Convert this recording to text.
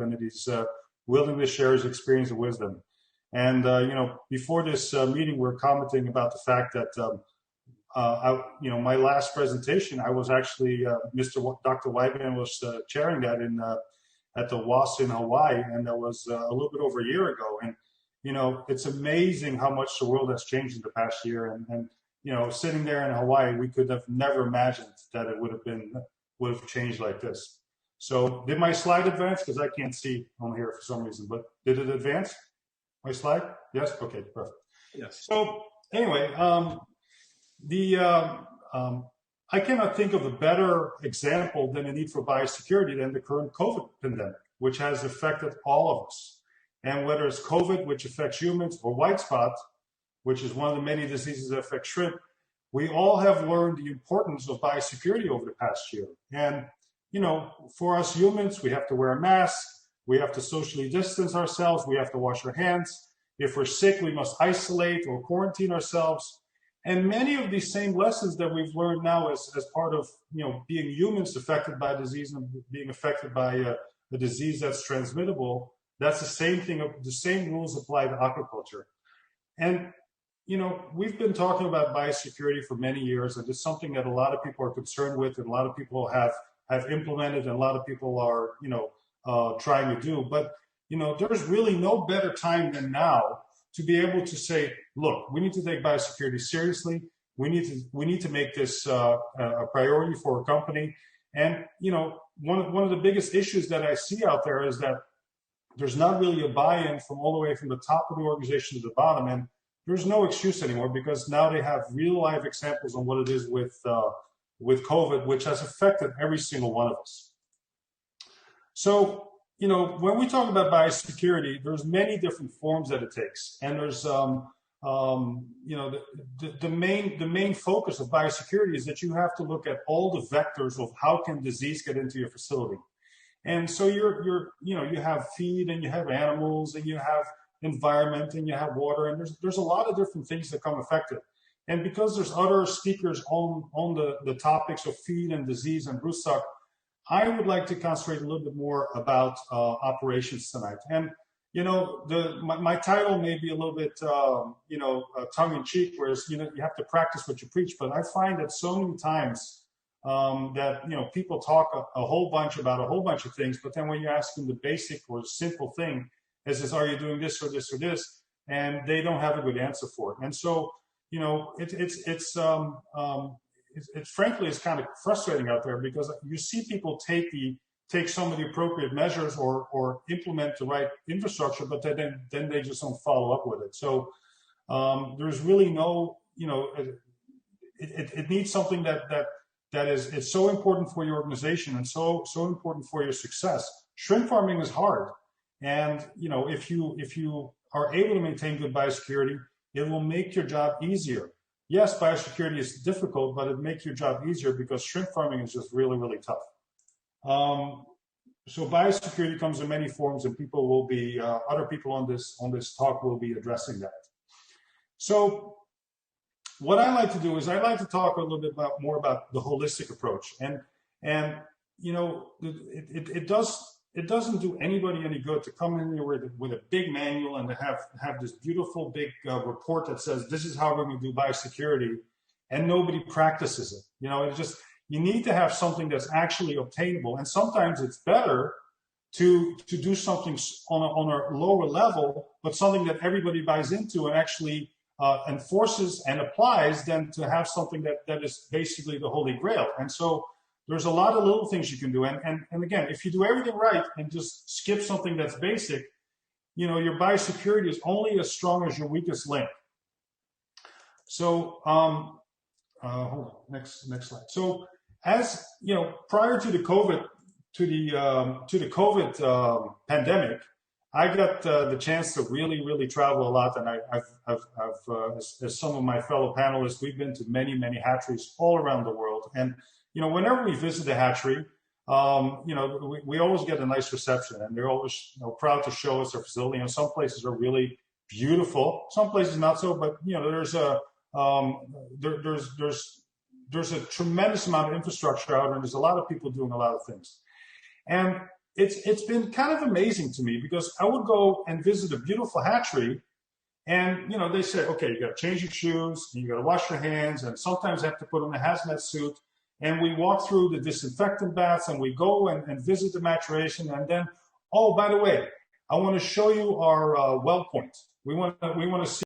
and that he's willing to share his experience and wisdom. And, before this meeting, we're commenting about the fact that, my last presentation, I was actually, Dr. Wyman was chairing that at the WAS in Hawaii, and that was a little bit over a year ago. And, it's amazing how much the world has changed in the past year. And sitting there in Hawaii, we could have never imagined that it would have changed like this. So did my slide advance? Because I can't see on here for some reason, but did it advance? My slide? Yes? Okay, perfect. Yes. So anyway, I cannot think of a better example than the need for biosecurity than the current COVID pandemic, which has affected all of us. And whether it's COVID, which affects humans, or white spot, which is one of the many diseases that affect shrimp, we all have learned the importance of biosecurity over the past year. And, for us humans, we have to wear a mask, we have to socially distance ourselves, we have to wash our hands. If we're sick, we must isolate or quarantine ourselves. And many of these same lessons that we've learned now as part of, being humans affected by disease and being affected by a disease that's transmittable, that's the same thing, the same rules apply to aquaculture. And, we've been talking about biosecurity for many years, and it's something that a lot of people are concerned with, and a lot of people have implemented, and a lot of people are, trying to do. But, there's really no better time than now to be able to say, look, we need to take biosecurity seriously. We need to make this a priority for our company. And, one of the biggest issues that I see out there is that there's not really a buy-in from all the way from the top of the organization to the bottom. And there's no excuse anymore, because now they have real live examples on what it is with COVID, which has affected every single one of us. So, when we talk about biosecurity, there's many different forms that it takes. And there's, the main focus of biosecurity is that you have to look at all the vectors of how can disease get into your facility. And so you have feed, and you have animals, and you have environment, and you have water, and there's a lot of different things that come affected. And because there's other speakers on the topics of feed and disease and broodstock, I would like to concentrate a little bit more about operations tonight. And my title may be a little bit tongue-in-cheek, whereas you have to practice what you preach. But I find that so many times that people talk a whole bunch about a whole bunch of things, but then when you ask them the basic or simple thing, is are you doing this or this or this, and they don't have a good answer for it. And so it frankly is kind of frustrating out there, because you see people take some of the appropriate measures or implement the right infrastructure, but then they just don't follow up with it. So there's really no, it needs something that is so important for your organization and so important for your success. Shrimp farming is hard, and if you are able to maintain good biosecurity, it will make your job easier. Yes, biosecurity is difficult, but it makes your job easier because shrimp farming is just really, really tough. So biosecurity comes in many forms, and people will be, other people on this talk will be addressing that. So what I like to do is I like to talk a little bit more about the holistic approach. And it doesn't do anybody any good to come in here with a big manual and to have this beautiful big report that says this is how we're going to do biosecurity, and nobody practices it. You need to have something that's actually obtainable, and sometimes it's better to do something on a lower level, but something that everybody buys into and actually enforces and applies, than to have something that is basically the Holy Grail. And so there's a lot of little things you can do. And again, if you do everything right and just skip something that's basic, your biosecurity is only as strong as your weakest link. So, hold on, next slide. So, as prior to the COVID pandemic, I got the chance to really travel a lot, and as some of my fellow panelists, we've been to many hatcheries all around the world. And whenever we visit the hatchery, we always get a nice reception, and they're always proud to show us their facility. Some places are really beautiful, some places not so, but there's a tremendous amount of infrastructure out there, and there's a lot of people doing a lot of things. And it's been kind of amazing to me, because I would go and visit a beautiful hatchery, and they say, okay, you got to change your shoes, you got to wash your hands, and sometimes have to put on a hazmat suit. And we walk through the disinfectant baths, and we go and visit the maturation, and then, oh, by the way, I want to show you our well point. We want to see